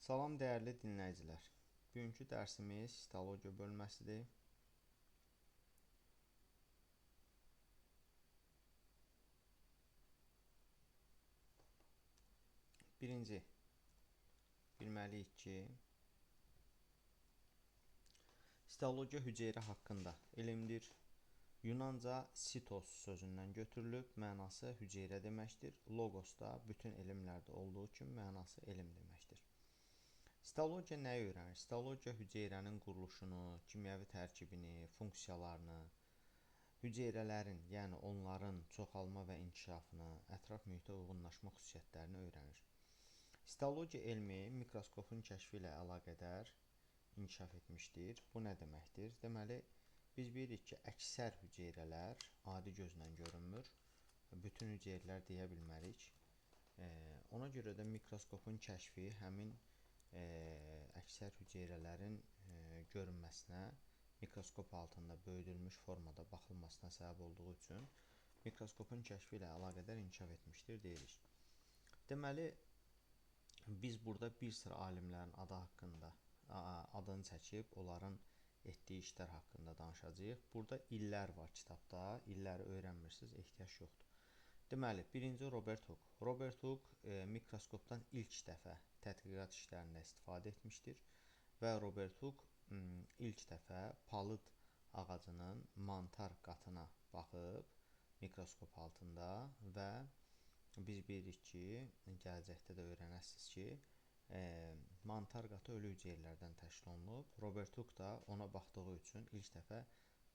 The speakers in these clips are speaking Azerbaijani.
Salam dəyərli dinləyicilər. Bugünkü dərsimiz histologiya bölməsidir. Birinci, bilməliyik ki, histologiya hüceyrə haqqında elmdir. Yunanca sitos sözündən götürülüb, mənası hüceyrə deməkdir. Logos da bütün elmlərdə olduğu kimi mənası elm deməkdir. Histologiya nəyi öyrənir? Histologiya hüceyrənin quruluşunu, kimyəvi tərkibini, funksiyalarını, hüceyrələrin, yəni onların çoxalma və inkişafını, ətraf mühitə uyğunlaşma xüsusiyyətlərini öyrənir. Histologiya elmi mikroskopun kəşfi ilə əlaqədar inkişaf etmişdir. Bu nə deməkdir? Deməli, biz bilirik ki, əksər hüceyrələr adi gözlə görünmür. Bütün hüceyrələr deyə bilmərik. Ona görə də mikroskopun kəşfi həmin əksər hüceyrələrin görünməsinə, mikroskop altında böyüdülmüş formada baxılmasına səbəb olduğu üçün mikroskopun kəşfi ilə əlaqədar inkişaf etmişdir deyirik. Deməli, biz burada bir sıra alimlərin adını çəkib, onların etdiyi işlər haqqında danışacağıq. Burada illər var kitabda, illəri öyrənmirsiniz, ehtiyac yoxdur. Deməli, birinci Robert Hooke. Robert Hooke mikroskopdan ilk dəfə tədqiqat işlərində istifadə etmişdir və Robert Hooke ilk dəfə palıd ağacının mantar qatına baxıb mikroskop altında və biz bilirik ki, gələcəkdə də öyrənəsiniz ki, mantar qatı ölü hüceyrələrdən təşkil olunub. Robert Hooke da ona baxdığı üçün ilk dəfə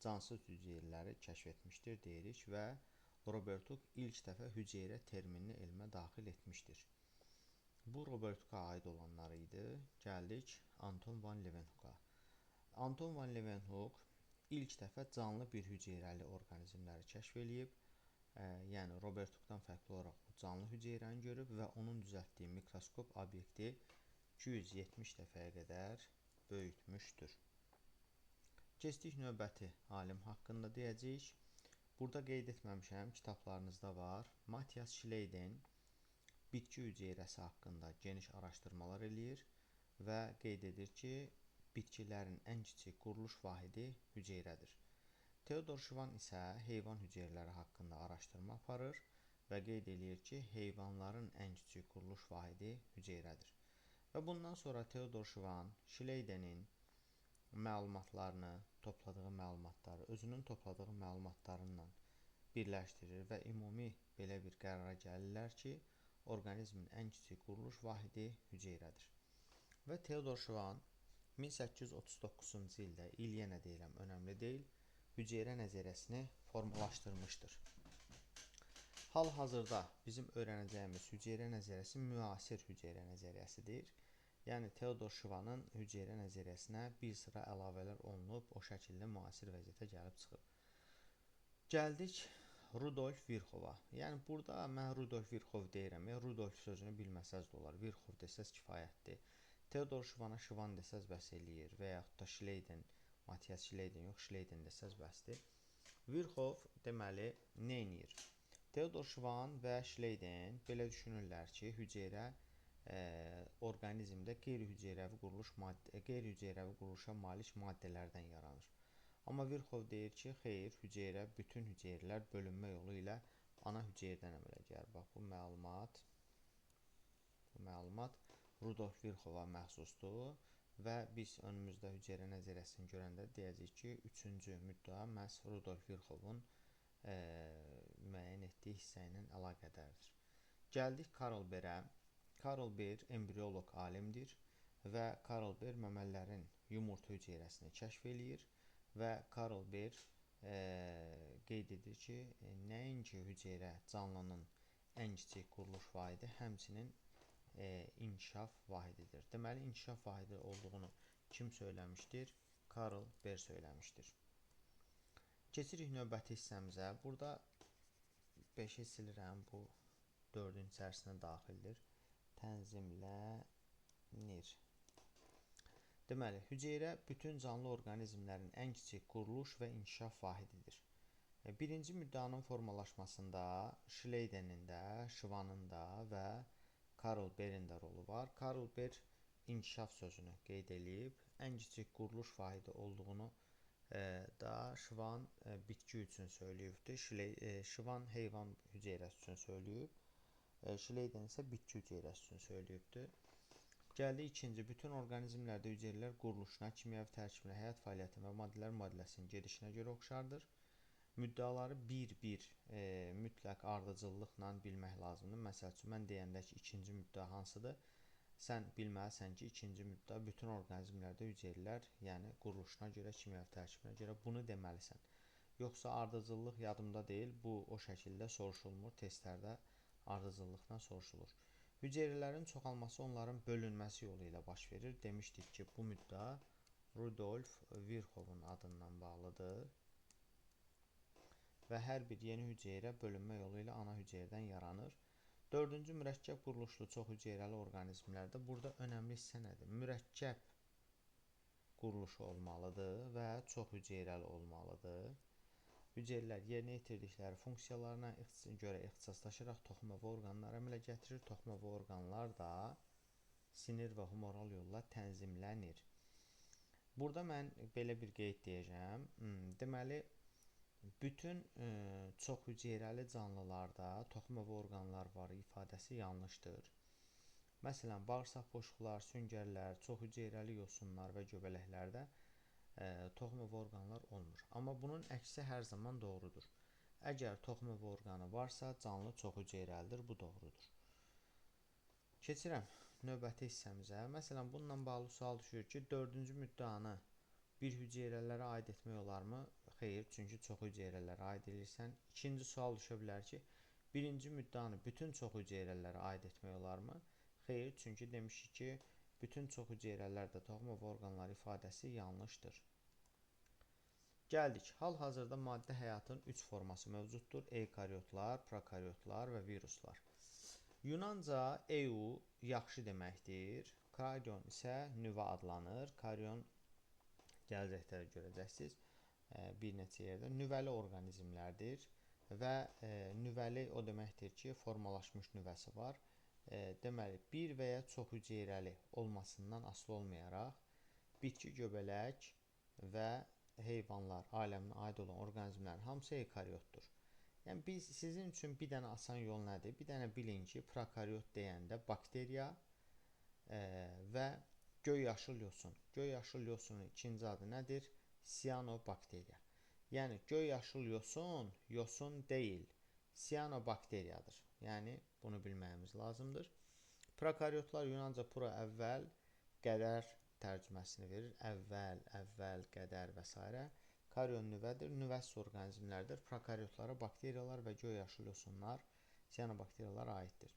cansız hüceyrələri kəşf etmişdir deyirik və Robert Hooke ilk dəfə hüceyrə terminini elmə daxil etmişdir. Bu Robert Hooke-a aid olanlar idi. Gəldik Anton van Leeuwenhoek-a. Anton van Leeuwenhoek ilk dəfə canlı bir hüceyrəli orqanizmləri kəşf eləyib. Yəni Robert Hooke-dan fərqli olaraq o canlı hüceyrəni görüb və onun düzəltdiyi mikroskop obyekti 270 dəfəyə qədər böyütmüşdür. Keçdik növbəti alim haqqında deyəcəyik. Burada qeyd etməmişəm, kitablarınızda var. Matthias Schleiden bitki hüceyrəsi haqqında geniş araşdırmalar eləyir və qeyd edir ki, bitkilərin ən kiçik quruluş vahidi hüceyrədir. Theodor Schwann isə heyvan hüceyrələri haqqında araşdırma aparır və qeyd edir ki, heyvanların ən kiçik quruluş vahidi hüceyrədir. Və bundan sonra Theodor Schwann Schleidenin məlumatlarını, topladığı məlumatları özünün topladığı məlumatlarıyla birləşdirir və ümumi belə bir qərara gəlirlər ki, orqanizmin ən kiçik quruluş vahidi hüceyrədir. Və Theodor Schwann 1839-cu ildə, il yenə deyirəm, önəmli deyil, hüceyrə nəzəriyyəsini formalaşdırmışdır. Hal-hazırda bizim öyrənəcəyimiz hüceyrə nəzəriyyəsi müasir hüceyrə nəzəriyyəsidir. Yəni Theodor Schwannın hüceyrə nəzəriyyəsinə bir sıra əlavələr olunub, o şəkildə müasir vəziyyətə gəlib çıxıb. Gəldik Rudolf Virxova. Yəni burada mən Rudolf Virxov deyirəm. Rudolf sözünü bilməsəz də olar. Virxov desəz kifayətdir. Theodor Schwanna Schwann desəz bəs eləyir və yaxud da Schleiden, Matthias Schleiden yox, Schleiden desəz bəsdir. Virxov deməli nə edir? Theodor Schwann və Schleiden belə düşünürlər ki, hüceyrə orqanizmdə qeyri-hüceyrəvi quruluşa malik maddələrdən yaranır. Amma Virxov deyir ki, xeyr, hüceyrə, bütün hüceyrələr bölünmə yolu ilə ana hüceyrədən əmələ gəlir. Bax, bu məlumat Rudolf Virxova məxsusdur və biz önümüzdə hüceyrə nəzəriyyəsini görəndə deyəcəyik ki, üçüncü müddəa məhz Rudolf Virxovun müəyyən etdiyi hissə ilə əlaqədardır. Gəldik Karl Berə. Karl Ber embrioloq alimdir və Karl Ber məməlilərin yumurta hüceyrəsini kəşf eləyir və Karl Ber qeyd edir ki, nəinki hüceyrə canlının ən kiçik quruluş vahidi, həmçinin inkişaf vahididir. Deməli, inkişaf vahidi olduğunu kim söyləmişdir? Karl Ber söyləmişdir. Keçirik növbəti hissəmizə. Burada 5-i silirəm, bu 4-ün içərisinə daxildir. Tənzimlənir. Deməli, hüceyrə bütün canlı orqanizmlərin ən kiçik quruluş və inkişaf vahididir. Birinci müddəanın formalaşmasında Schleidenin də, Schwannın da və Karl Berin də rolu var. Karl Ber inkişaf sözünü qeyd eləyib. Ən kiçik quruluş vahidi olduğunu da Şvan bitki üçün söyləyibdir. Şvan heyvan hüceyrəsi üçün söyləyib. Şleyden isə bitki hüceyrəsi üçün söyləyibdir. Gəldi ikinci, bütün orqanizmlərdə hüceyrələr quruluşuna, kimyəvi tərkibinə, həyat fəaliyyətinə və maddələr mübadiləsinin gedişinə görə oxşardır. Müddəaları bir-bir mütləq ardıcıllıqla bilmək lazımdır. Məsəl üçün, mən deyəndə ki, ikinci müddəa hansıdır? Sən bilməlisən ki, ikinci müddəa bütün orqanizmlərdə hüceyrələr, yəni quruluşuna görə, kimyəvi tərkibinə görə bunu deməlisən. Yoxsa ardıcıllıq yadımda deyil, bu o şəkildə soruşulmur, testlərdə ardıcıllıqdan soruşulur. Hüceyrələrin çoxalması onların bölünməsi yolu ilə baş verir. Demişdik ki, bu müddəa Rudolf Virchow'un adından bağlıdır. Və hər bir yeni hüceyrə bölünmə yolu ilə ana hüceyrədən yaranır. Dördüncü, mürəkkəb quruluşlu çox hüceyrəli orqanizmlərdə burada önəmli hissə nədir? Mürəkkəb quruluşu olmalıdır və çox hüceyrəli olmalıdır. Hüceyrələr yerinə yetirdikləri funksiyalarına görə ixtisaslaşaraq toxumavi orqanlara əmələ gətirir. Toxumavi orqanlar da sinir və humoral yolla tənzimlənir. Burada mən belə bir qeyd deyəcəm. Deməli, bütün çox hüceyrəli canlılarda toxumavi orqanlar var ifadəsi yanlışdır. Məsələn, bağırsaq boşluqlar, süngərlər, çox hüceyrəli yosunlar və göbələklərdə toxumavi orqanlar olmur. Amma bunun əksi hər zaman doğrudur. Əgər toxumavi orqanı varsa, canlı çox hüceyrəlidir, bu doğrudur. Keçirəm növbəti hissəmizə. Məsələn, bununla bağlı sual düşür ki, dördüncü müddəanı bir hüceyrələrə aid etmək olarmı? Xeyr, çünki çox hüceyrələrə aid edirsən. İkinci sual düşə bilər ki, birinci müddəanı bütün çox hüceyrələrə aid etmək olarmı? Xeyr, çünki demişik ki, bütün çox hüceyrələrdə toxumavi orqanlar ifadəsi yanlışdır. Gəldik. Hal-hazırda maddi həyatın 3 forması mövcuddur. Eykaryotlar, prokaryotlar və viruslar. Yunanca EU yaxşı deməkdir. Karyon isə nüvə adlanır. Karyon gələcəkdə görəcəksiniz bir neçə yerdə nüvəli orqanizmlərdir və nüvəli o deməkdir ki, formalaşmış nüvəsi var. Deməli, bir və ya çox hüceyrəli olmasından asılı olmayaraq bitki, göbələk və heyvanlar aləminə aid olan orqanizmlərin hamısı eykaryotdur. Yəni sizin üçün bir dənə asan yol nədir? Bir dənə bilin ki, prokaryot deyəndə bakteriya və göy-yaşıl yosun. Göy-yaşıl yosunun ikinci adı nədir? Siyanobakteriya. Yəni göy-yaşıl yosun deyil, siyanobakteriyadır. Yəni bunu bilməyimiz lazımdır. Prokaryotlar Yunanca pura əvvəl, qədər tərcüməsini verir. Əvvəl, qədər və s. Karyon nüvədir, nüvəsiz orqanizmlərdir. Prokaryotlara bakteriyalar və göy-yaşıl yosunlar, siyanobakteriyalar aiddir.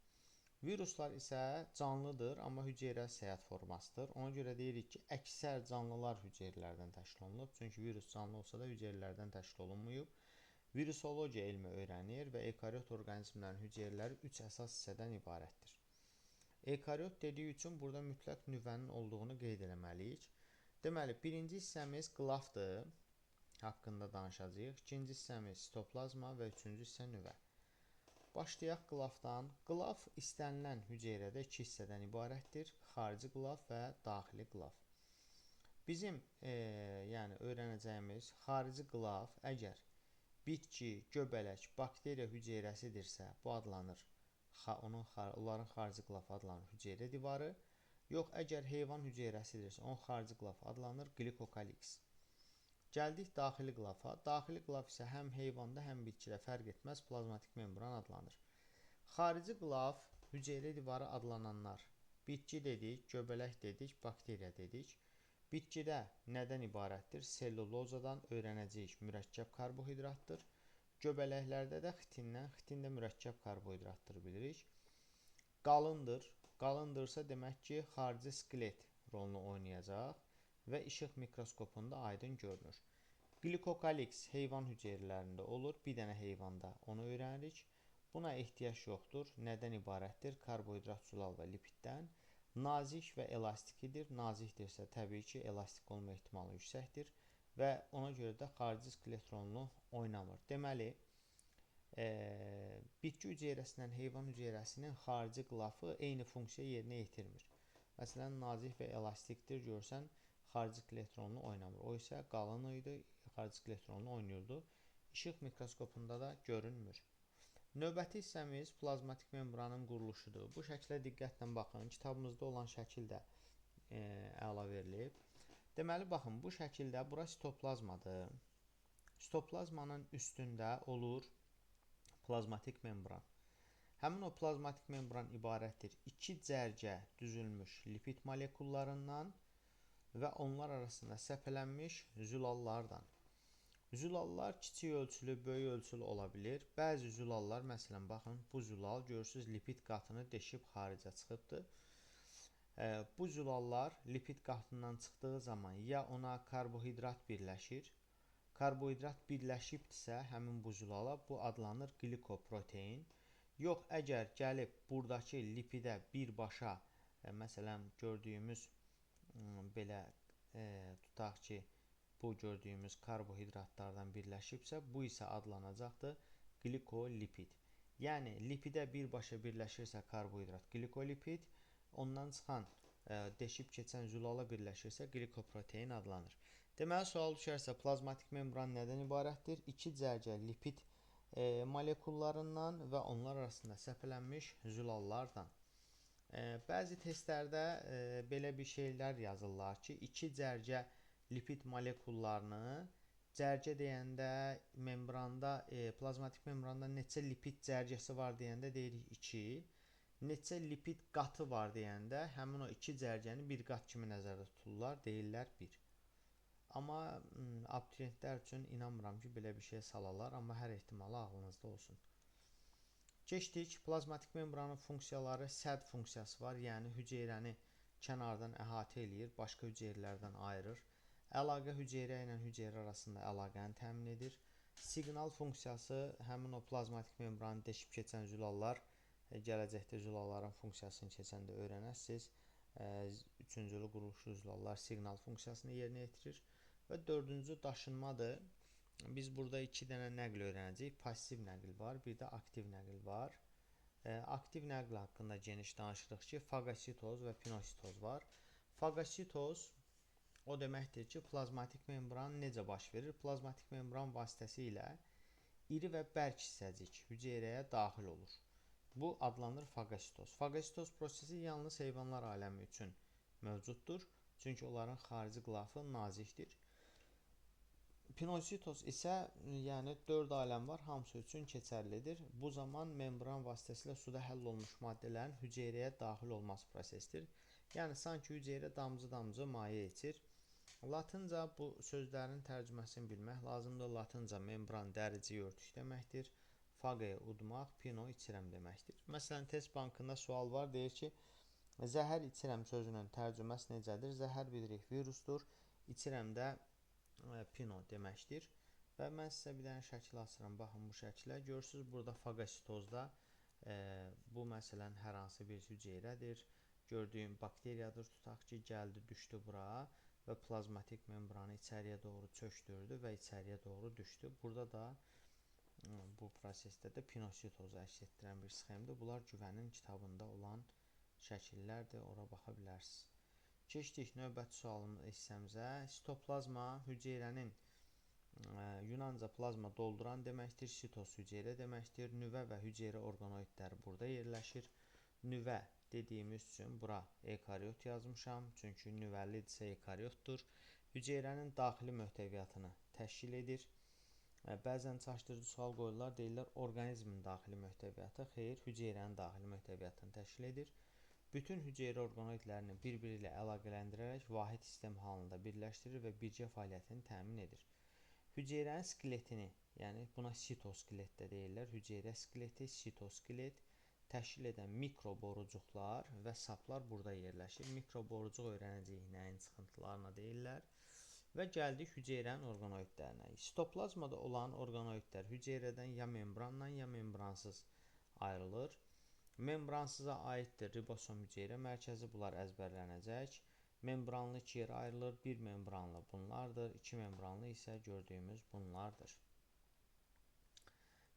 Viruslar isə canlıdır, amma hüceyrəli həyat formasıdır. Ona görə deyirik ki, əksər canlılar hüceyrələrdən təşkil olunub. Çünki virus canlı olsa da hüceyrələrdən təşkil olunmayıb. Virusologiya elmi öyrənir və eykaryot orqanizmlərin hüceyrələri 3 əsas hissədən ibarətdir. Eykaryot dediyi üçün burada mütləq nüvənin olduğunu qeyd eləməliyik. Deməli, birinci hissəmiz qılafdır, haqqında danışacağıq. İkinci hissəmiz sitoplazma və üçüncü hissə nüvə. Başlayaq qılafdan. Qılaf istənilən hüceyrədə 2 hissədən ibarətdir. Xarici qılaf və daxili qılaf. Bizim yəni öyrənəcəyimiz xarici qılaf əgər bitki, göbələk, bakteriya hüceyrəsidirsə, bu adlanır. Onların xarici qılafı adlanır hüceyrə divarı. Yox, əgər heyvan hüceyrəsidirsə, onun xarici qılafı adlanır qlikokaliks. Gəldik daxili qılafa. Daxili qılaf isə həm heyvanda, həm bitkidə fərq etməz plazmatik membran adlanır. Xarici qılaf, hüceyrə divarı adlananlar. Bitki dedik, göbələk dedik, bakteriya dedik. Bitkidə nədən ibarətdir? Sellulozadan öyrənəcəyik mürəkkəb karbohidratdır. Göbələklərdə də xitindən, xitin də mürəkkəb karbohidratdır bilirik. Qalındır. Qalındırsa demək ki, xarici skelet rolunu oynayacaq və işıq mikroskopunda aydın görünür. Glikokaliks heyvan hüceyrələrində olur. Bir dənə heyvanda onu öyrənirik. Buna ehtiyac yoxdur. Nədən ibarətdir? Karbohidrat, sulal və lipiddən. Nazik və elastikdir. Nazikdirsə təbii ki, elastik olma ehtimalı yüksəkdir və ona görə də xarici skelet rolunu oynamır. Deməli, bitki hüceyrəsindən heyvan hüceyrəsinin xarici qılafı eyni funksiya yerinə yetirmir. Məsələn, nazik və elastikdir, görsən xarici elektronunu oynamır. O isə qalın idi, xarici elektronunu oynayırdı. İşıq mikroskopunda da görünmür. Növbəti hissəmiz plazmatik membranın quruluşudur. Bu şəklə diqqətlə baxın. Kitabımızda olan şəkil də əla verilib. Deməli, baxın, bu şəkildə bura sitoplazmadır. Sitoplazmanın üstündə olur plazmatik membran. Həmin o plazmatik membran ibarətdir 2 cərgə düzülmüş lipid molekullarından və onlar arasında səpələnmiş zülallardan. Zülallar kiçik ölçülü, böyük ölçülü ola bilir. Bəzi zülallar, məsələn, baxın, bu zülal görürsünüz lipid qatını deşib xaricə çıxıbdır. Bu zülallar lipid qatından çıxdığı zaman ya ona karbohidrat birləşir. Karbohidrat birləşibdirsə, həmin bu zülala bu adlanır glikoprotein. Yox, əgər gəlib buradakı lipidə birbaşa, məsələn, gördüyümüz belə tutaq ki, bu gördüyümüz karbohidratlardan birləşibsə, bu isə adlanacaqdır glikolipid. Yəni, lipidə birbaşa birləşirsə karbohidrat glikolipid, ondan çıxan, deşib keçən zülala birləşirsə glikoprotein adlanır. Deməli, sual düşərsə, plazmatik membran nədən ibarətdir? 2 cərgə lipid molekullarından və onlar arasında səpələnmiş zülallardan. Bəzi testlərdə belə bir şeylər yazırlar ki, 2 cərgə lipid molekullarını cərgə deyəndə membranda, plazmatik membranda neçə lipid cərgəsi var deyəndə deyirik 2, neçə lipid qatı var deyəndə həmin o 2 cərgəni bir qat kimi nəzərdə tuturlar, deyirlər 1. Amma abituriyentlər üçün inanmıram ki, belə bir şey salalar, amma hər ehtimala ağlınızda olsun. Keçdik, plazmatik membranın funksiyaları, səd funksiyası var, yəni hüceyrəni kənardan əhatə eləyir, başqa hüceyrələrdən ayırır. Əlaqə hüceyrə ilə hüceyrə arasında əlaqəni təmin edir. Siqnal funksiyası həmin o plazmatik membranı deşib keçən zülallar, gələcəkdə zülalların funksiyasını keçəndə öyrənəsiniz. Üçüncülü quruluşlu zülallar siqnal funksiyasını yerinə yetirir. Və dördüncü daşınmadır. Biz burada 2 dənə nəql öyrənəcəyik. Pasiv nəql var, bir də aktiv nəql var. Aktiv nəql haqqında geniş danışırıq ki, fagositoz və pinositoz var. Fagositoz o deməkdir ki, plazmatik membran necə baş verir? Plazmatik membran vasitəsilə iri və bərk hissəcik hüceyrəyə daxil olur. Bu adlanır fagositoz. Fagositoz prosesi yalnız heyvanlar aləmi üçün mövcuddur. Çünki onların xarici qılafı nazikdir. Pinositoz isə, yəni 4 aləm var, hamısı üçün keçərlidir. Bu zaman membran vasitəsilə suda həll olmuş maddələrin hüceyrəyə daxil olması prosesidir. Yəni, sanki hüceyrə damcı-damcı maye içir. Latınca bu sözlərin tərcüməsini bilmək lazımdır. Latınca membran dərici örtük deməkdir. Fagaya udmaq, pino içirəm deməkdir. Məsələn, test bankında sual var, deyir ki, zəhər içirəm sözünün tərcüməsi necədir? Zəhər bilirik virusdur, içirəm də pino deməkdir. Və mən sizə bir dənə şəkil açıram, baxın bu şəkilə. Görürsünüz, burada fagositozda bu məsələn hər hansı bir hüceyrədir. Gördüyüm bakteriyadır, tutaq ki, gəldi, düşdü bura və plazmatik membranı içəriyə doğru çökdürdü və içəriyə doğru düşdü. Burada da bu prosesdə də pinositozu əks etdirən bir sxemdir. Bunlar Güvənin kitabında olan şəkillərdir, ora baxa bilərsiniz. Keçdik növbəti sualımız hissəmizə. Sitoplazma hüceyrənin Yunanca plazma dolduran deməkdir. Sitos hüceyrə deməkdir. Nüvə və hüceyrə orqanoidləri burada yerləşir. Nüvə dediyimiz üçün bura ekariot yazmışam, çünki nüvəlidirsə ekariotdur. Hüceyrənin daxili möhtəviyyatını təşkil edir. Bəzən çaşdırıcı sual qoyurlar, deyirlər orqanizmin daxili möhtəviyyatı. Xeyr, hüceyrənin daxili möhtəviyyatını təşkil edir. Bütün hüceyrə orqanoidlərini bir-biri ilə əlaqələndirərək vahid sistem halında birləşdirir və birgə fəaliyyətini təmin edir. Hüceyrənin skeletini, yəni buna sitoskelet də deyirlər, hüceyrə skeleti, sitoskelet təşkil edən mikroborucuqlar və saplar burada yerləşir. Mikroborucuq öyrənəcəyik nəyin çıxıntılarına deyirlər. Və gəldik hüceyrənin orqanoidlərinə. Sitoplazmada olan orqanoidlər hüceyrədən ya membranla, ya membransız ayrılır. Membransıza aiddir ribosom hüceyrə mərkəzi, bunlar əzbərlənəcək. Membranlı 2 yerə ayrılır. Bir membranlı bunlardır, 2 membranlı isə gördüyümüz bunlardır.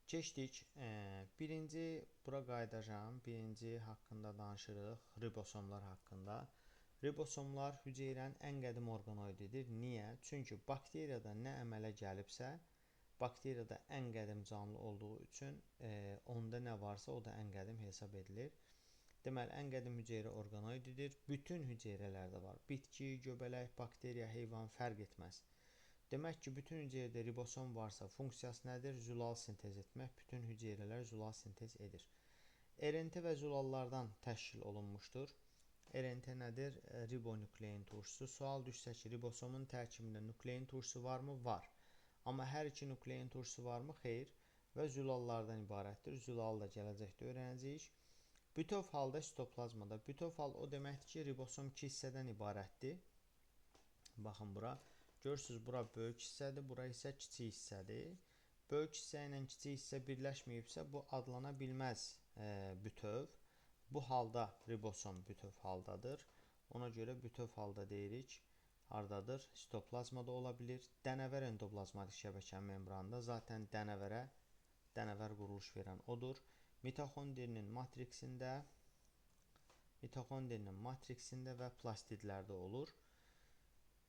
Keçdik. Birinci, bura qayıdacağım. Birinci haqqında danışırıq, ribosomlar haqqında. Ribosomlar hüceyrənin ən qədim orqanoididir. Niyə? Çünki bakteriyada nə əmələ gəlibsə, bakteriyada ən qədim canlı olduğu üçün onda nə varsa o da ən qədim hesab edilir. Deməli, ən qədim hüceyrə orqanoididir. Bütün hüceyrələrdə var. Bitki, göbələk, bakteriya, heyvan fərq etməz. Demək ki, bütün hüceyrədə ribosom varsa, funksiyası nədir? Zülal sintez etmək. Bütün hüceyrələr zülal sintez edir. RNT və zülallardan təşkil olunmuşdur. RNT nədir? Ribonüklein turşusu. Sual düşsə ki, ribosomun tərkibində nüklein turşusu varmı? Var. Amma hər iki nüklein turşusu varmı? Xeyr. Və zülallardan ibarətdir. Zülalı da gələcəkdə öyrənəcəyik. Bütöv halda sitoplazmada. Bütöv hal o deməkdir ki, ribosom 2 hissədən ibarətdir. Baxın bura. Görürsünüz, bura böyük hissədir, bura isə kiçik hissədir. Böyük hissə ilə kiçik hissə birləşməyibsə, bu adlana bilməz bütöv. Bu halda ribosom bütöv haldadır. Ona görə bütöv halda deyirik. Hardadır? Sitoplazmada ola bilir. Dənəvər endoplazmatik şəbəkənin membranında. Zaten dənəvər quruluş verən odur. Mitoxondrinin matriksində və plastidlərdə olur.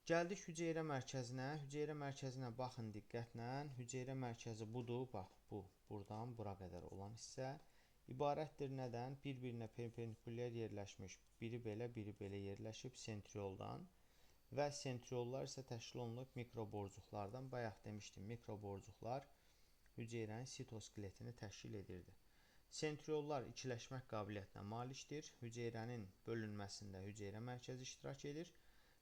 Gəldik hüceyrə mərkəzinə. Hüceyrə mərkəzinə baxın diqqətlə. Hüceyrə mərkəzi budur. Bax, bu. Buradan bura qədər olan hissə. İbarətdir nədən? Bir-birinə perpendikulyar yerləşmiş. Biri belə, biri belə yerləşib sentrioldan. Və sentriollar isə təşkil olunub mikroborcuqlardan. Bayaq demişdim, mikroborcuqlar hüceyrənin sitoskeletini təşkil edirdi. Sentriollar ikiləşmək qabiliyyətinə malikdir. Hüceyrənin bölünməsində hüceyrə mərkəzi iştirak edir.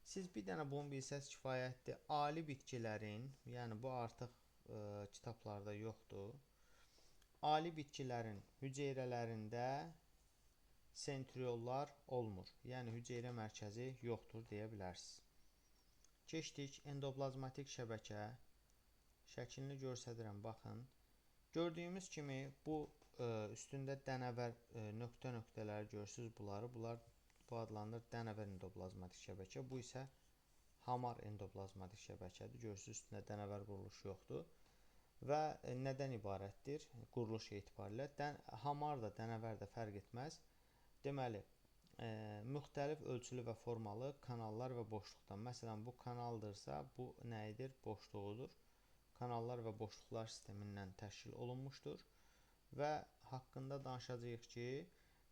Siz bir dənə bunu bilsəz kifayətdir. Ali bitkilərin, yəni bu artıq kitablarda yoxdur. Ali bitkilərin hüceyrələrində sentriollar olmur. Yəni hüceyrə mərkəzi yoxdur deyə bilərsiniz. Keçdik endoplazmatik şəbəkə. Şəklini göstərirəm, baxın. Gördüyümüz kimi bu üstündə dənəvər nöqtə-nöqtələri görürsünüz bunları. Bu adlanır dənəvər endoplazmatik şəbəkə. Bu isə hamar endoplazmatik şəbəkədir. Görürsünüz, üstündə dənəvər quruluşu yoxdur. Və nədən ibarətdir? Quruluş etibarilə. Hamar da, dənəvər də fərq etməz. Deməli, müxtəlif ölçülü və formalı kanallar və boşluqdan. Məsələn, bu kanaldırsa, bu nə edir? Boşluğudur. Kanallar və boşluqlar sistemindən təşkil olunmuşdur. Və haqqında danışacağıq ki,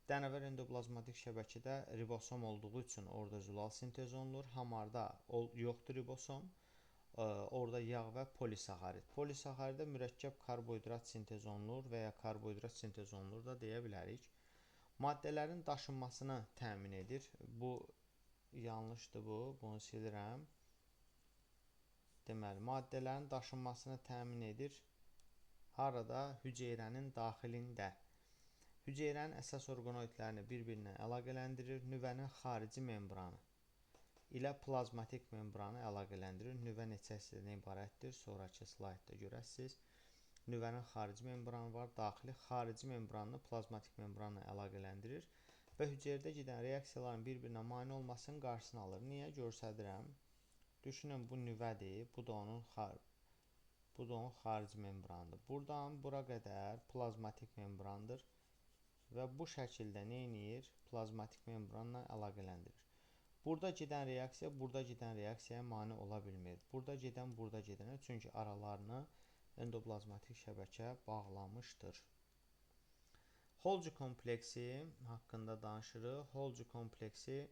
dənəvər endoplazmatik şəbəkədə ribosom olduğu üçün orada zülal sintez olunur. Hamarda yoxdur ribosom. Orada yağ və polisaxarid. Polisaxariddə mürəkkəb karbohidrat sintez olunur və ya karbohidrat sintez olunur da deyə bilərik. Maddələrin daşınmasını təmin edir. Bu yanlışdır bu. Bunu silirəm. Deməli, maddələrin daşınmasını təmin edir. Harada? Hüceyrənin daxilində. Hüceyrənin əsas orqanoidlərini bir-birinə əlaqələndirir. Nüvənin xarici membranı ilə plazmatik membranı əlaqələndirir. Nüvə neçə hissədən ibarətdir? Sonraki slaydda görəsiniz. Nüvənin xarici membranı var. Daxili xarici membranını plazmatik membranla əlaqələndirir və hüceyrədə gedən reaksiyaların bir-birinə mane olmasının qarşısını alır. Niyə? Göstərirəm. Düşünün, bu nüvədir. Bu da onun xarici membranıdır. Buradan bura qədər plazmatik membrandır və bu şəkildə nə edir? Plazmatik membranla əlaqələndirir. Burada gedən reaksiya, burada gedən reaksiyaya mane ola bilmir. Burada gedən, burada gedənə, çünki aralarını endoplazmatik şəbəkə bağlamışdır. Holgi kompleksi haqqında danışırıq. Holgi kompleksi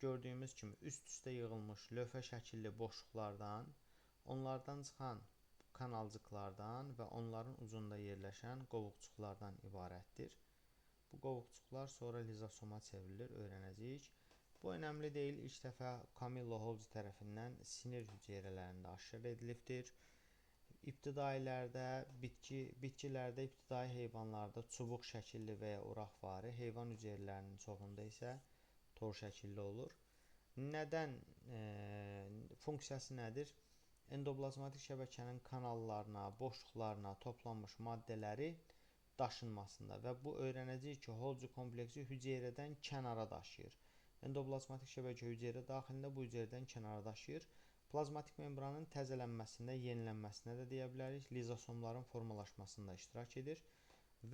gördüyümüz kimi üst-üstə yığılmış lövhə şəkilli boşluqlardan, onlardan çıxan kanalcıqlardan və onların ucunda yerləşən qovuqçuqlardan ibarətdir. Bu qovuqçuqlar sonra lizosoma çevrilir, öyrənəcəyik. Bu önəmli deyil. İlk dəfə Camillo Holgi tərəfindən sinir hüceyrələrində aşkar edilibdir. İbtidailərdə, bitkilərdə, ibtidai heyvanlarda çubuq şəkilli və ya uraqvari, heyvan hüceyrələrinin çoxunda isə tor şəkilli olur. Nədən? Funksiyası nədir? Endoplazmatik şəbəkənin kanallarına, boşluqlarına toplanmış maddələri daşınmasında və bu öyrənəcəyik ki, Holgi kompleksi hüceyrədən kənara daşıyır. Endoplazmatik şəbəkə hüceyrə daxilində, bu hüceyrədən kənara daşıyır. Plazmatik membranın təzələnməsində, yenilənməsinə də deyə bilərik. Lizosomların formalaşmasında iştirak edir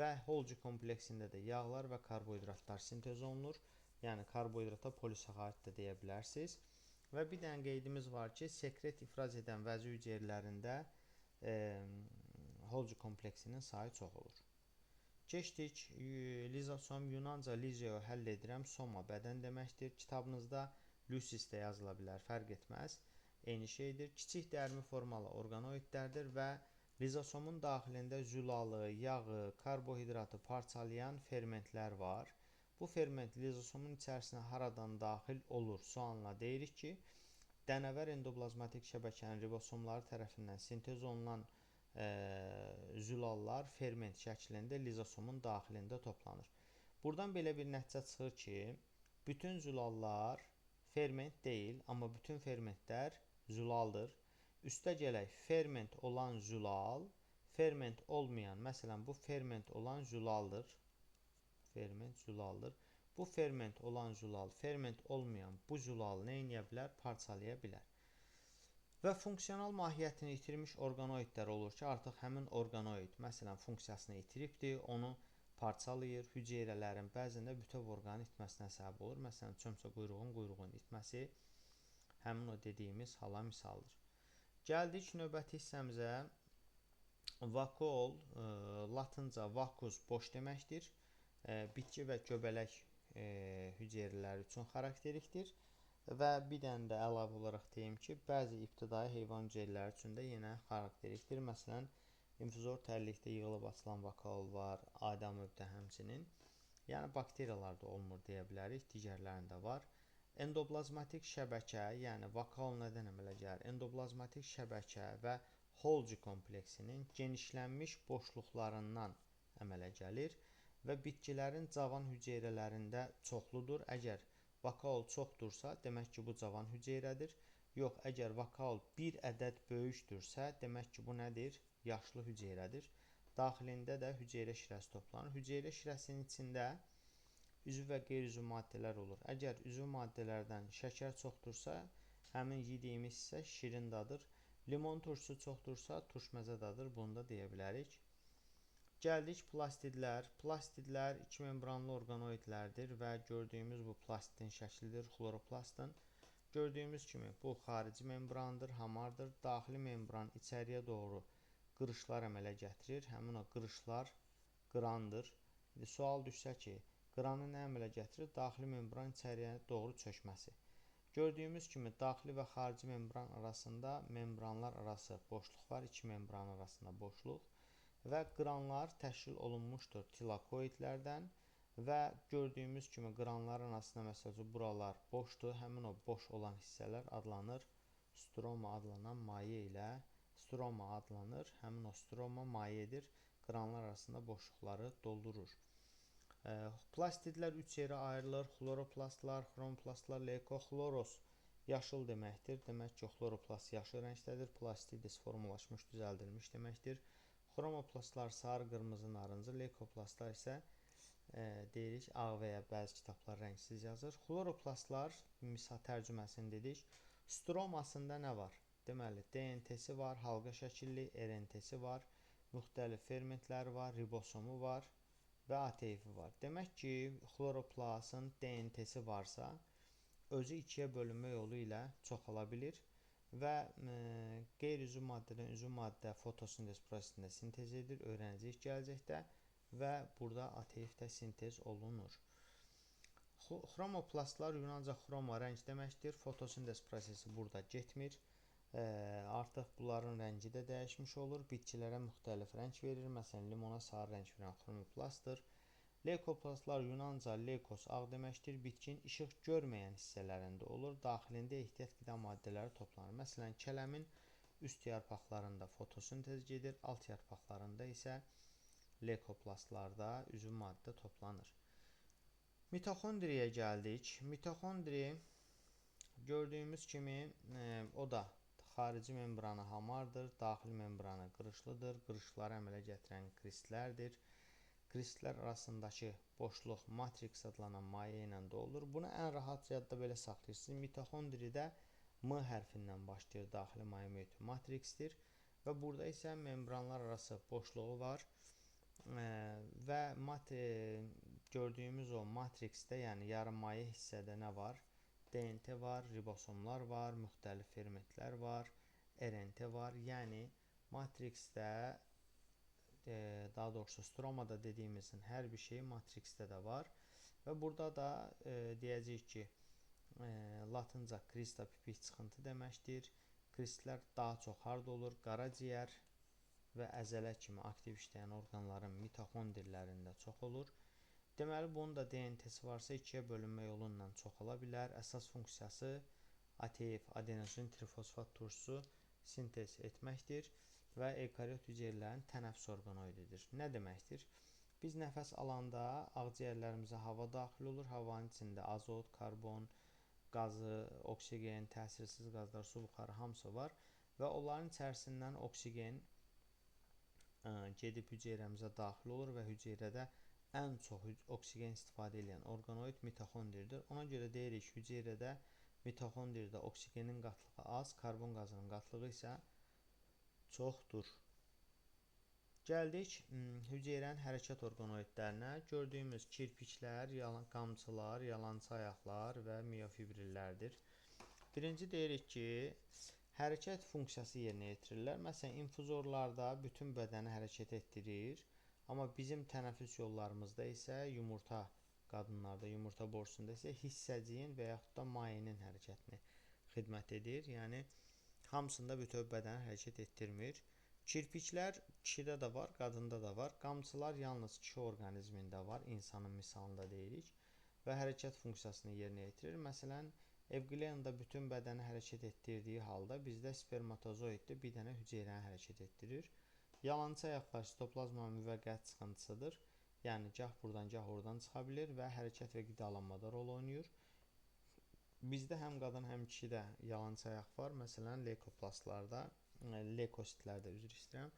və Holgi kompleksində də yağlar və karbohidratlar sintez olunur. Yəni karbohidrata polisaxarid də deyə bilərsiniz. Və bir dənə qeydimiz var ki, sekret ifraz edən vəzi hüceyrələrində Golgi kompleksinin sayı çox olur. Keçdik, lizosom, Yunanca lizeo həll edirəm, soma bədən deməkdir. Kitabınızda lysis də yazıla bilər, fərq etməz. Eyni şeydir. Kiçik dərmi formalı orqanoidlərdir və lizosomun daxilində zülalı, yağı, karbohidratı parçalayan fermentlər var. Bu ferment lizosomun içərisinə haradan daxil olur? Sualına deyirik ki, dənəvər endoplazmatik şəbəkənin ribosomları tərəfindən sintez olunan zülallar ferment şəklində lizosomun daxilində toplanır. Buradan belə bir nəticə çıxır ki, bütün zülallar ferment deyil, amma bütün fermentlər zülaldır. Üstə gələk, ferment olan zülal, ferment olmayan, məsələn, bu ferment olan zülaldır. Ferment zülaldır. Bu ferment olan zülal, ferment olmayan bu zülalı nə edə bilər? Parçalaya bilər. Və funksional mahiyyətini itirmiş orqanoidlər olur ki, artıq həmin orqanoid, məsələn, funksiyasını itiribdir, onu parçalayır, hüceyrələrin bəzən də bütöv orqanın itməsinə səbəb olur. Məsələn, çömçə quyruğun itməsi həmin o dediyimiz hala misaldır. Gəldik növbəti hissəmizə. Vakuol, latınca vakus boş deməkdir. Bitki və göbələk hüceyrələri üçün xarakterikdir. Və bir dənə də əlavə olaraq deyim ki, bəzi ibtidai heyvan hüceyrələri üçün də yenə xarakterikdir. Məsələn, infuzor tərlikdə yığılıb açılan vakuol var, adi amöbdə həmçinin. Yəni bakteriyalarda olmur deyə bilərik, digərlərində var. Endoplazmatik şəbəkə, yəni vakuol nədən əmələ gəlir? Endoplazmatik şəbəkə və Golgi kompleksinin genişlənmiş boşluqlarından əmələ gəlir və bitkilərin cavan hüceyrələrində çoxludur. Əgər vakuol çoxdursa, demək ki, bu cavan hüceyrədir. Yox, əgər vakuol bir ədəd böyükdürsə, demək ki, bu nədir? Yaşlı hüceyrədir. Daxilində də hüceyrə şirəsi toplanır. Hüceyrə şirəsinin içində üzv və qeyri-üzv maddələr olur. Əgər üzv maddələrdən şəkər çoxdursa, həmin yediyimiz isə şirin dadır. Limon turşusu çoxdursa, turşməzə dadır. Bunu da deyə bilərik. Gəldik plastidlər. Plastidlər ikimembranlı orqanoidlərdir və gördüyümüz bu plastidin şəklidir, xloroplastın. Gördüyümüz kimi bu xarici membrandır, hamardır. Daxili membran içəriyə doğru qırışlar əmələ gətirir. Həmin o qırışlar qırandır. Sual düşsə ki, qıranı nə əmələ gətirir? Daxili membran içəriyə doğru çökməsi. Gördüyümüz kimi daxili və xarici membran arasında membranlar arası boşluq var, iki membran arasında boşluq və qıranlar təşkil olunmuşdur tilakoidlərdən və gördüyümüz kimi qıranların arasında məsələn buralar boşdur, həmin o boş olan hissələr adlanır stroma adlanan maye ilə stroma adlanır, həmin o stroma mayedir, qıranlar arasında boşluqları doldurur. Plastidlər üç yerə ayrılır. Xloroplastlar, xromoplastlar, leykoxloros yaşıl deməkdir. Demək ki, xloroplast yaşıl rəngdədir. Plastidis formalaşmış, düzəldilmiş deməkdir. Xromoplastlar sarı, qırmızı, narıncı, leykoplastlar isə deyirik ağ və ya bəzi kitablar rəngsiz yazır. Xloroplastlar misal tərcüməsini dedik. Stromasında nə var? Deməli, DNT-si var, halqa şəkilli, RNT-si var, müxtəlif fermentləri var, ribosomu var və ATF-i var. Demək ki, xloroplastın DNT-si varsa, özü ikiyə bölünmə yolu ilə çoxala bilir və qeyri-üzv maddədən üzv maddə fotosintez prosesində sintez edir, öyrənəcəyik gələcəkdə və burada ATF də sintez olunur. Xromoplastlar Yunanca xroma rəng deməkdir. Fotosintez prosesi burada getmir. Artıq bunların rəngi də dəyişmiş olur. Bitkilərə müxtəlif rəng verir. Məsələn, limona sarı rəng verən xromoplastdır. Leykoplastlar Yunanca leykos ağ deməkdir. Bitkinin işıq görməyən hissələrində olur. Daxilində ehtiyat qida maddələri toplanır. Məsələn, kələmin üst yarpaqlarında fotosintez gedir, alt yarpaqlarında isə leykoplastlarda üzv maddə toplanır. Mitoxondriyə gəldik. Mitoxondri gördüyümüz kimi o da xarici membranı hamardır, daxili membranı qırışlıdır, qırışları əmələ gətirən kristlərdir. Kristlər arasındakı boşluq matriks adlanan maye ilə doldur. Bunu ən rahat yadda belə saxlayırsınız. Mitoxondridə M hərfindən başlayır, daxili maye mühiti matriksdir və burada isə membranlar arası boşluğu var və gördüyümüz o matriksdə, yəni yarımaye hissədə nə var? DNT var, ribosomlar var, müxtəlif fermentlər var, RNT var. Yəni matriksdə, daha doğrusu stromada dediyimizin hər bir şey matriksdə də var. Və burada da deyəcəyik ki, latınca krista pipik çıxıntı deməkdir. Kristlər daha çox harda olur? Qaraciyər və əzələ kimi aktiv işləyən orqanların mitoxondrilərində çox olur. Deməli, bunun da DNT-si varsa ikiyə bölünmə yolu ilə çoxala bilər. Əsas funksiyası ATF, adenozin trifosfat turşusu sintez etməkdir və evkariot hüceyrələrin tənəffüs orqanoididir. Nə deməkdir? Biz nəfəs alanda ağciyərlərimizə hava daxil olur. Havanın içində azot, karbon qazı, oksigen, təsirsiz qazlar, su buxarı hamısı var və onların içərisindən oksigen gedib hüceyrəmizə daxil olur və hüceyrədə ən çox oksigen istifadə edən orqanoid mitoxondridir. Ona görə deyirik hüceyrədə mitoxondridə oksigenin qatlığı az, karbon qazının qatlığı isə çoxdur. Gəldik hüceyrənin hərəkət orqanoidlərinə. Gördüyümüz kirpiklər, qamçılar, yalançı ayaqlar və miofibrillərdir. Birinci deyirik ki, hərəkət funksiyası yerinə yetirirlər. Məsələn, infuzorlarda bütün bədəni hərəkət etdirir. Amma bizim tənəffüs yollarımızda isə yumurta qadınlarda, yumurta borusunda isə hissəciyin və yaxud da mayenin hərəkətini xidmət edir. Yəni, hamısında bütöv bədəni hərəkət etdirmir. Kirpiklər kişidə də var, qadında da var. Qamçılar yalnız kişi orqanizmində var, insanın misalında deyirik və hərəkət funksiyasını yerinə yetirir. Məsələn, Evgliyanda bütün bədəni hərəkət etdirdiyi halda bizdə spermatozoiddə bir dənə hüceyrəni hərəkət etdirir. Yalançı ayaqlar sitoplazmanın müvəqqəti çıxıntısıdır. Yəni, gah buradan, gah oradan çıxa bilir və hərəkət və qidalanmada rol oynayır. Bizdə həm qadın, həm kişidə yalançı ayaq var. Məsələn, leykoplastlarda, leykositlərdə üzr istəyirəm.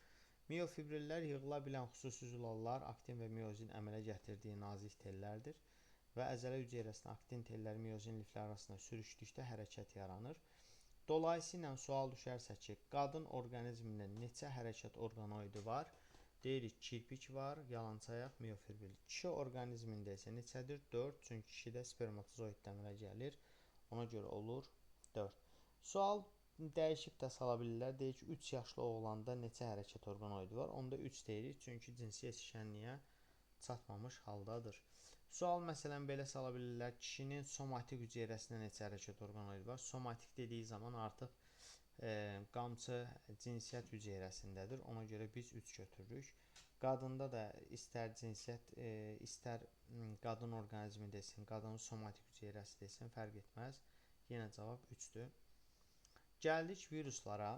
Miofibrillər yığıla bilən xüsusi zülallar, aktin və miozin əmələ gətirdiyi nazik tellərdir və əzələ hüceyrəsində aktin telləri miozin lifləri arasında sürüşdükdə hərəkət yaranır. Dolayısıyla sual düşərsə ki, qadın orqanizmində neçə hərəkət orqanoidi var? Deyirik, kirpik var, yalançı ayaq, miofibril. Kişi orqanizmində isə neçədir? 4, çünki kişidə spermatozoid əmələ gəlir. Ona görə olur 4. Sual dəyişib də sala bilirlər. Deyir ki, 3 yaşlı oğlanda neçə hərəkət orqanoidi var? Onda 3 deyirik, çünki cinsi yetişkənliyə çatmamış haldadır. Sual məsələn belə sala bilirlər. Kişinin somatik hüceyrəsində neçə hərəkət orqanoidi var? Somatik dediyi zaman artıq qamçı cinsiyyət hüceyrəsindədir. Ona görə biz 3 götürürük. Qadında da istər cinsiyyət, istər qadın orqanizmi desin, qadının somatik hüceyrəsi desin, fərq etməz. Yenə cavab 3-dür. Gəldik viruslara.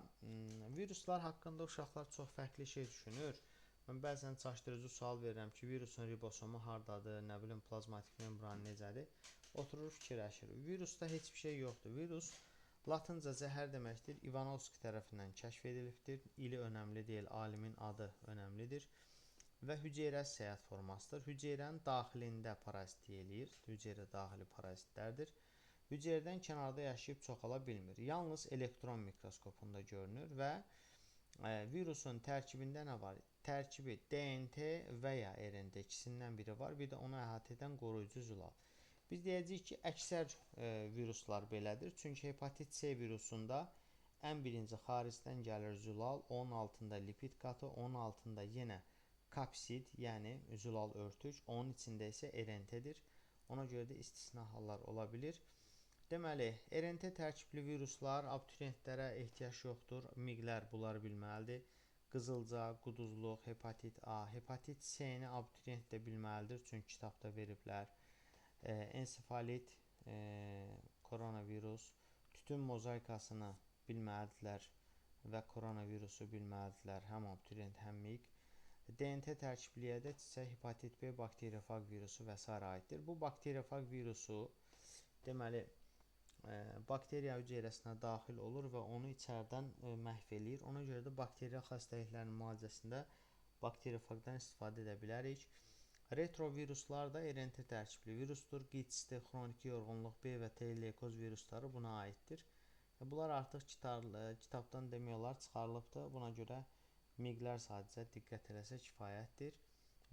Viruslar haqqında uşaqlar çox fərqli şey düşünür. Mən bəzən çaşdırıcı sual verirəm ki, virusun ribosomu hardadır, nə bilim, plazmatik membran necədir? Oturur fikirləşir. Virusda heç bir şey yoxdur. Virus latınca zəhər deməkdir. Ivanovski tərəfindən kəşf edilibdir. İli önəmli deyil, alimin adı önəmlidir. Və hüceyrə səyahət formasıdır. Hüceyrənin daxilində parazit eləyir. Hüceyrə daxili parazitlərdir. Hüceyrədən kənarda yaşayıb çoxala bilmir. Yalnız elektron mikroskopunda görünür və virusun tərkibində nə var? Tərkibi DNT və ya RNT ikisindən biri var. Bir də onu əhatə edən qoruyucu zülal. Biz deyəcəyik ki, əksər viruslar belədir. Çünki hepatit C virusunda ən birinci xaricdən gəlir zülal, onun altında lipid qatı, onun altında yenə kapsid, yəni zülal örtük, onun içində isə RNT-dir. Ona görə də istisna hallar ola bilir. Deməli, RNT tərkibli viruslar abituriyentlərə ehtiyac yoxdur. Miqlər bunları bilməlidir. Qızılca, quduzluq, hepatit A, hepatit C-ni abituriyent də bilməlidir, çünki kitabda veriblər. Ensefalit, koronavirus, tütün mozaikasını bilməlidirlər və koronavirusu bilməlidirlər, həm abituriyent, həm miq. DNT tərkibliyə də çiçək, hepatit B, bakteriyofag virusu və s. aiddir. Bu bakteriyofag virusu, deməli, bakteriya hüceyrəsinə daxil olur və onu içərdən məhv eləyir. Ona görə də bakteriya xəstəliklərinin müalicəsində bakteriyofagdan istifadə edə bilərik. Retroviruslar da RNT tərkibli virusdur. Qid-sisti, xroniki yorğunluq, B və T leykoz virusları buna aiddir. Bunlar artıq kitabdan demək olar çıxarılıbdır. Buna görə miqlər sadəcə diqqət eləsə kifayətdir.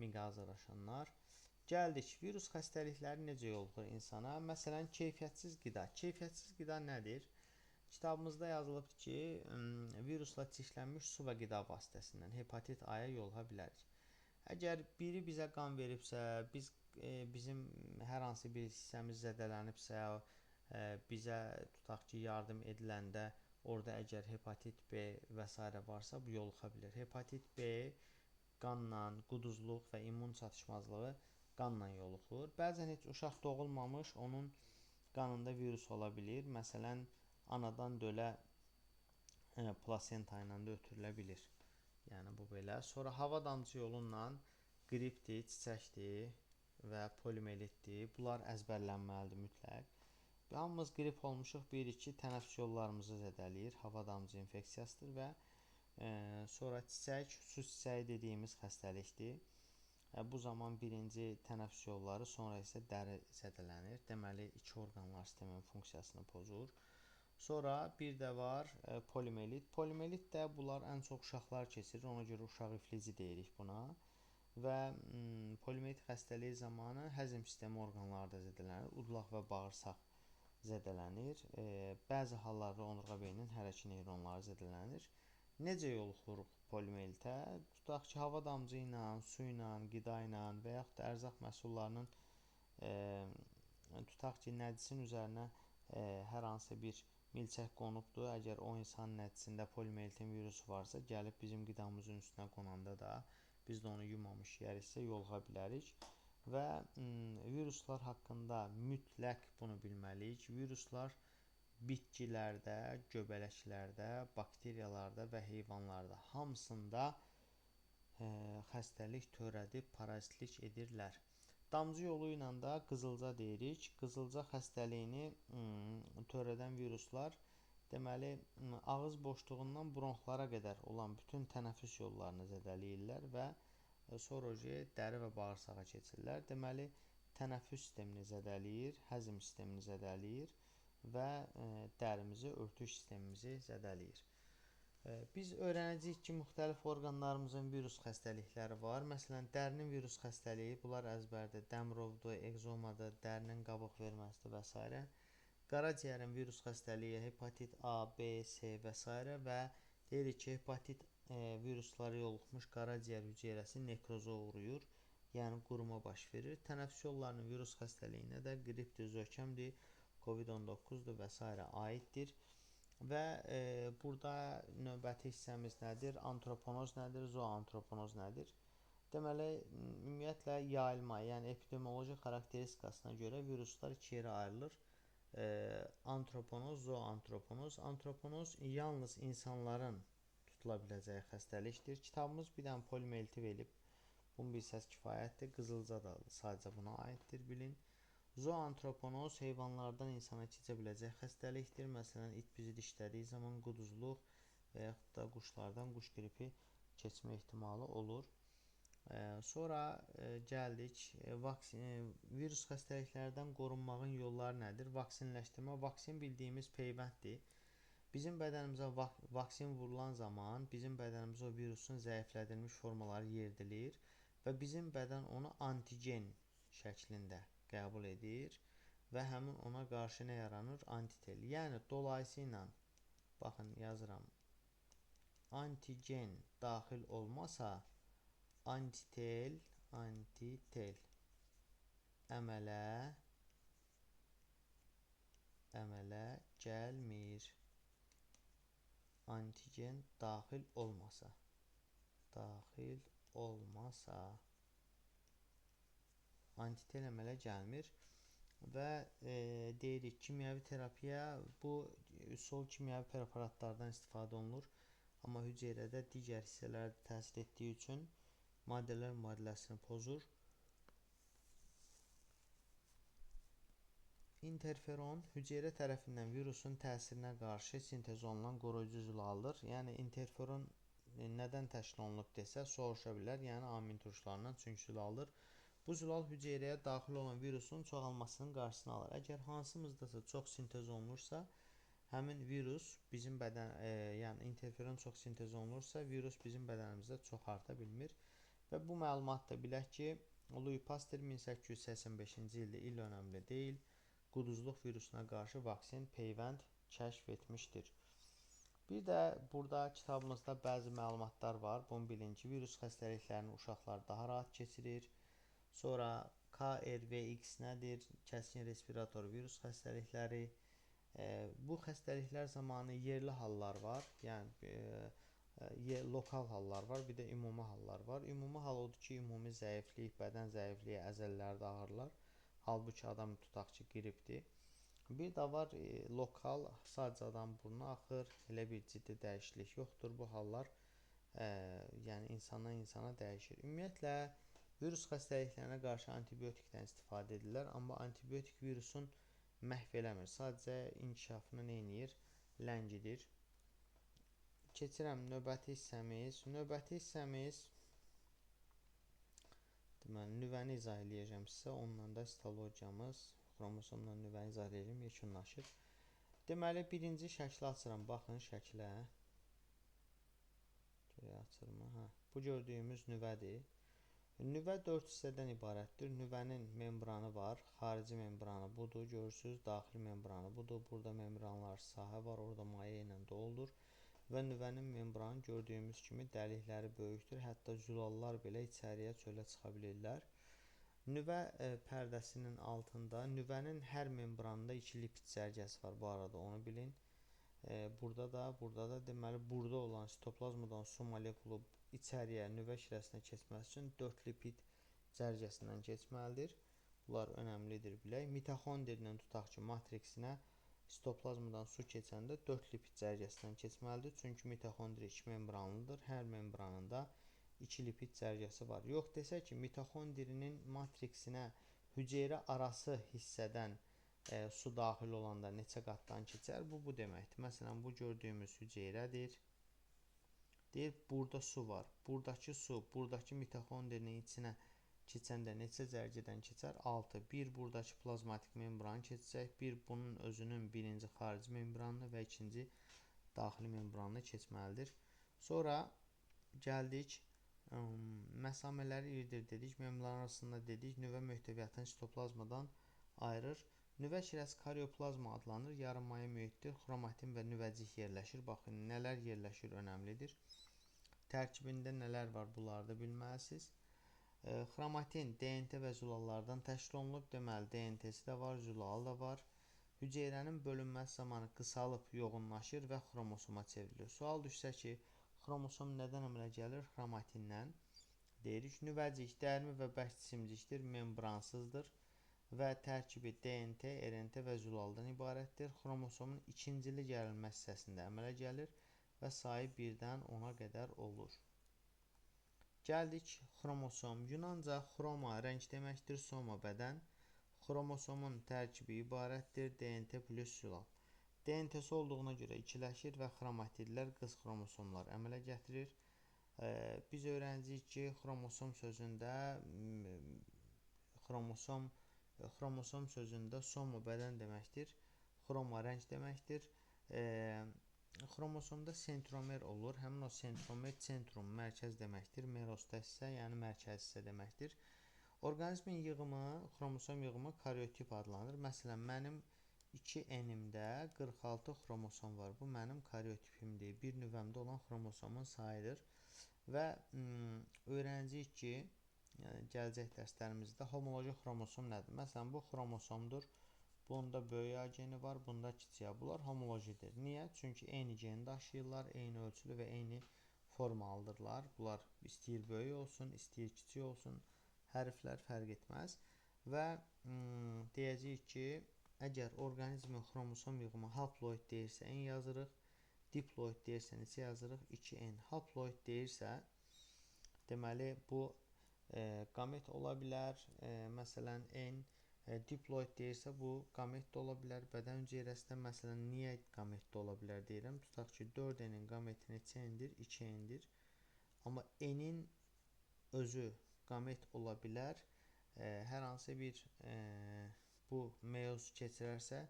Miqə hazırlaşanlar. Gəldik, virus xəstəlikləri necə yoluxur insana? Məsələn, keyfiyyətsiz qida. Keyfiyyətsiz qida nədir? Kitabımızda yazılıbdır ki, virusla çirklənmiş su və qida vasitəsindən hepatit A-ya yoluxa bilərik. Əgər biri bizə qan veribsə, bizim hər hansı bir hissəmiz zədələnibsə, bizə tutaq ki, yardım ediləndə orada əgər hepatit B və s. varsa, bu yoluxa bilər. Hepatit B qanla, quduzluq və immun çatışmazlığı qanla yoluxur. Bəzən heç uşaq doğulmamış, onun qanında virus ola bilir. Məsələn, anadan dölə plasenta ilə də ötürülə bilir. Yəni bu belə. Sonra hava damcı yolla qripdir, çiçəkdir və poliomelitdir. Bunlar əzbərlənməlidir mütləq. Hamımız qrip olmuşuq, bilirik ki, tənəffüs yollarımızı zədələyir, hava damcı infeksiyasıdır və sonra çiçək, su çiçəyi dediyimiz xəstəlikdir. Bu zaman birinci tənəffüs yolları, sonra isə dəri zədələnir. Deməli, iki orqanlar sistemin funksiyasını pozur. Sonra bir də var poliomelit. Poliomelit də bunlar ən çox uşaqlar keçirir. Ona görə uşaq iflici deyirik buna. Və poliomelit xəstəliyi zamanı həzm sistemi orqanları da zədələnir. Udulaq və bağırsaq zədələnir. Bəzi hallarda onurğa beynin hər iki neyronları zədələnir. Necə yoluxuruq poliomelitə? Tutaq ki, hava damcı ilə, su ilə, qida ilə və yaxud da ərzaq məhsullarının tutaq ki, nəcisin üzərinə hər hansı bir milçək qonubdur. Əgər o insanın nəcisində poliomelitin virusu varsa, gəlib bizim qidamızın üstünə qonanda da biz də onu yumamış yəriksə yoluxa bilərik. Və viruslar haqqında mütləq bunu bilməliyik. Viruslar bitkilərdə, göbələklərdə, bakteriyalarda və heyvanlarda hamısında xəstəlik törədib parazitlik edirlər. Damcı yolu ilə də qızılca deyirik. Qızılca xəstəliyini törədən viruslar deməli ağız boşluğundan bronxlara qədər olan bütün tənəffüs yollarını zədələyirlər və sonra dəri və bağırsağa keçirlər. Deməli, tənəffüs sistemini zədələyir, həzm sistemini zədələyir və dərimizi, örtük sistemimizi zədələyir. Biz öyrənəcəyik ki, müxtəlif orqanlarımızın virus xəstəlikləri var. Məsələn, dərinin virus xəstəliyi, bunlar əzbərdir, dəmrovdur, ekzomadır, dərinin qabıq verməsidir və s. Qaraciyərin virus xəstəliyi, hepatit A, B, C və s. və deyirik ki, hepatit virusları yoluxmuş qaraciyər hüceyrəsi nekroza uğrayır, yəni quruma baş verir. Tənəffüs yollarının virus xəstəliyinə də qripdir, zökəmdir, COVID-19-dur və s. aiddir. Və burada növbəti hissəmiz nədir? Antroponoz nədir? Zooantroponoz nədir? Deməli, ümumiyyətlə yayılma, yəni epidemioloji xarakteristikasına görə viruslar iki yerə ayrılır. Antroponoz, zooantroponoz. Antroponoz yalnız insanların tutula biləcəyi xəstəlikdir. Kitabımız bir dənə poliomeliti verib. Bunu bilsəz kifayətdir. Qızılca da sadəcə buna aiddir, bilin. Zooantroponoz heyvanlardan insana keçə biləcək xəstəlikdir. Məsələn, it bizi dişlədiyi zaman quduzluq və yaxud da quşlardan quş qripi keçmə ehtimalı olur. Sonra gəldik, virus xəstəliklərdən qorunmağın yolları nədir? Vaksinləşdirmə. Vaksin bildiyimiz peyvənddir. Bizim bədənimizə vaksin vurulan zaman bizim bədənimizə o virusun zəiflədilmiş formaları yeridilir və bizim bədən onu antigen şəklində qəbul edir və həmin ona qarşı nə yaranır? Antitel. Yəni, dolayısıyla, baxın, yazıram, antigen daxil olmasa, antitel əmələ gəlmir. Antigen daxil olmasa antitel əmələ gəlmir və deyirik, kimyəvi terapiya, bu üsul kimyəvi preparatlardan istifadə olunur, amma hüceyrədə digər hissələr təsir etdiyi üçün maddələr mübadiləsini pozur. İnterferon hüceyrə tərəfindən virusun təsirinə qarşı sintez olunan qoruyucu zülaldır. Yəni, interferon nədən təşkil olunub desə, soruşa bilər, yəni amin turşularından, çünki zülaldır. Bu zülal hüceyrəyə daxil olan virusun çoxalmasının qarşısını alır. Əgər hansımızdasa çox sintez olunursa, həmin virus bizim yəni interferon çox sintez olunursa, virus bizim bədənimizdə çox arta bilmir. Və bu məlumat da bilək ki, Louis Pasteur 1885-ci ildə il önəmli deyil, quduzluq virusuna qarşı vaksin peyvənd kəşf etmişdir. Bir də burada kitabımızda bəzi məlumatlar var. Bunu bilin ki, virus xəstəliklərini uşaqlar daha rahat keçirir. Sonra KRVX nədir? Kəskin respirator virus xəstəlikləri. Bu xəstəliklər zamanı yerli hallar var. Yəni lokal hallar var, bir də ümumi hallar var. Ümumi hal odur ki, ümumi zəiflik, bədən zəifliyi, əzələlərdə ağrılar. Halbuki adam tutaq ki, qripdir. Bir də var lokal, sadəcə adam burnu axır, elə bir ciddi dəyişiklik yoxdur. Bu hallar yəni insandan insana dəyişir. Ümumiyyətlə virus xəstəliklərinə qarşı antibiotikdən istifadə edirlər, amma antibiotik virusun məhv eləmir. Sadəcə inkişafını neynir? Ləngidir. Keçirəm növbəti hissəmiz. Növbəti hissəmiz deməli nüvəni izah eləyəcəm sizə. Onunla da histologiyamız, xromosomla nüvəni izah eləyəcəm, yekunlaşır. Deməli birinci şəkli açıram. Baxın şəklə. Açırmı? Hə. Bu gördüyümüz nüvədir. Nüvə 4 hissədən ibarətdir. Nüvənin membranı var. Xarici membranı budur. Görürsünüz, daxili membranı budur. Burada membranlar sahə var. Orada maye ilə doludur. Və nüvənin membranı gördüyümüz kimi dəlikləri böyükdür. Hətta zülallar belə içəriyə çölə çıxa bilirlər. Nüvə pərdəsinin altında nüvənin hər membranında 2 lipid zərgəsi var. Bu arada onu bilin. Burada da deməli burada olan sitoplazmadan su molekulu içəriyə nüvə şirəsinə keçməsi üçün 4 lipid zərgəsindən keçməlidir. Bunlar önəmlidir bilək. Mitoxondrinin tutaq ki, matriksinə sitoplazmadan su keçəndə 4 lipid zərgəsindən keçməlidir. Çünki mitoxondri 2 membranlıdır. Hər membranında 2 lipid zərgəsi var. Yox desək ki, mitoxondrinin matriksinə hüceyrə arası hissədən su daxil olanda neçə qatdan keçər? Bu deməkdir. Məsələn, bu gördüyümüz hüceyrədir. Deyir, burada su var. Buradakı su, buradakı mitoxondrinin içinə keçəndə neçə zərgədən keçər? 6. Bir buradakı plazmatik membranı keçəcək. Bir bunun özünün birinci xarici membranını və ikinci daxili membranını keçməlidir. Sonra gəldik məsamələri irdir dedik. Membran arasında dedik. Nüvə möhtəviyyatını sitoplazmadan ayırır. Nüvə şirəsi karyoplazma adlanır. Yarımayə mühitdir. Xromatin və nüvəcik yerləşir. Baxın, nələr yerləşir önəmlidir. Tərkibində nələr var, bunları da bilməlisiniz. Xromatin DNT və zülallardan təşkil olunub. Deməli, DNT-si də var, zülalı da var. Hüceyrənin bölünməsi zamanı qısalıb yoğunlaşır və xromosoma çevrilir. Sual düşsə ki, xromosom nədən əmələ gəlir? Xromatindən. Deyirik, nüvəcik dərmi və bərk cisimcikdir, membransızdır və tərkibi DNT, RNT və zülaldan ibarətdir. Xromosomun ikincili gərilmə hissəsində əmələ gəlir və sayı 1-dən 10-a qədər olur. Gəldik xromosom. Yunanca xroma rəng deməkdir, soma bədən. Xromosomun tərkibi ibarətdir DNT plus zülal. DNT-si olduğuna görə ikiləşir və xromatidlər qız xromosomlar əmələ gətirir. Biz öyrənəcəyik ki, xromosom sözündə soma bədən deməkdir, xroma rəng deməkdir. Xromosomda sentromer olur. Həmin o sentromer centrum, mərkəz deməkdir. Merosda isə, yəni mərkəz hissə deməkdir. Orqanizmin yığımı, xromosom yığımı karyotip adlanır. Məsələn, mənim 2N-imdə 46 xromosom var. Bu mənim karyotipimdir. Bir nüvəmdə olan xromosomun sayıdır. Və öyrənəcəyik ki, gələcək dərslərimizdə homoloji xromosom nədir? Məsələn, bu xromosomdur. Bunda böyük A geni var, bunda kiçik A. Bunlar homolojidir. Niyə? Çünki eyni geni daşıyırlar, eyni ölçülü və eyni formalıdırlar. Bunlar istəyir böyük olsun, istəyir kiçik olsun. Hərflər fərq etməz. Və deyəcəyik ki, əgər orqanizmin xromosom yığımı haploid deyirsə, N yazırıq. Diploid deyirsə, neçə yazırıq? 2N. Haploid deyirsə, deməli, bu qamet ola bilər. Məsələn, N. Diploid deyirsə, bu qamet də ola bilər. Bədən hüceyrəsində, məsələn, niyə qamet də ola bilər deyirəm. Tutaq ki, 4N-in qameti neçə N-dir? 2N-dir. Amma N-in özü qamet ola bilər. Hər hansı bir bu meyoz keçirərsə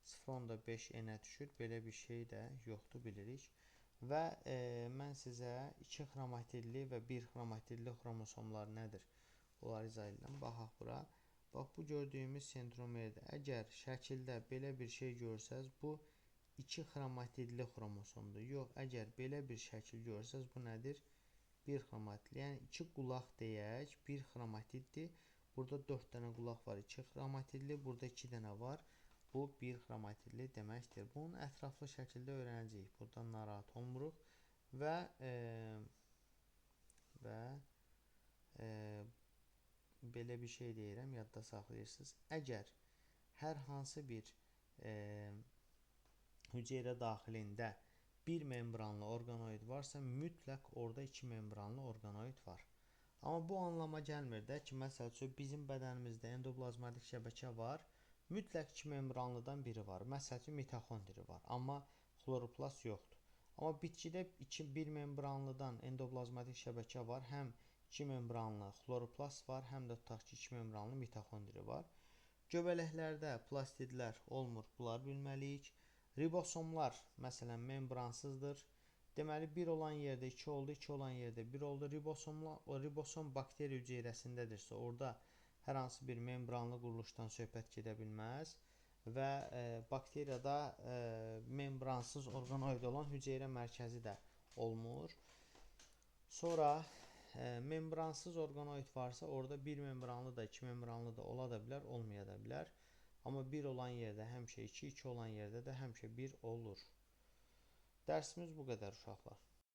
0.5 N-ə düşür. Belə bir şey də yoxdur, bilirik. Və mən sizə 2 xromatidli və 1 xromatidli xromosomlar nədir? Onları izah edirəm. Baxaq bura. Bax, bu gördüyümüz sentromerdə əgər şəkildə belə bir şey görsəz, bu 2 xromatidli xromosomdur. Yox, əgər belə bir şəkil görsəz, bu nədir? 1 xromatidli. Yəni 2 qulaq deyək, 1 xromatiddir. Burada 4 dənə qulaq var, 2 xromatidli. Burada 2 dənə var. Bu 1 xromatidli deməkdir. Bunu ətraflı şəkildə öyrənəcəyik. Buradan narahat olmuruq və belə bir şey deyirəm, yadda saxlayırsınız. Əgər hər hansı bir hüceyrə daxilində bir membranlı orqanoid varsa, mütləq orada 2 membranlı orqanoid var. Amma bu anlama gəlmir də ki, məsəl üçün bizim bədənimizdə endoplazmatik şəbəkə var, mütləq 2 membranlıdan biri var. Məsəl üçün mitoxondri var, amma xloroplast yoxdur. Amma bitkidə 1 membranlıdan endoplazmatik şəbəkə var, həm 2 membranlı xloroplast var, həm də tutaq ki, 2 membranlı mitoxondri var. Göbələklərdə plastidlər olmur, bunları bilməliyik. Ribosomlar, məsələn, membransızdır. Deməli, 1 olan yerdə 2 oldu, 2 olan yerdə 1 oldu. Ribosom bakteriya hüceyrəsindədirsə, orada hər hansı bir membranlı quruluşdan söhbət gedə bilməz və bakteriyada membransız orqanoid olan hüceyrə mərkəzi də olmur. Sonra membransız orqanoid varsa, orada 1 membranlı da, 2 membranlı da ola da bilər, olmaya da bilər. Amma 1 olan yerdə həmişə 2, 2 olan yerdə də həmişə 1 olur. Dərsimiz bu qədər uşaqlar.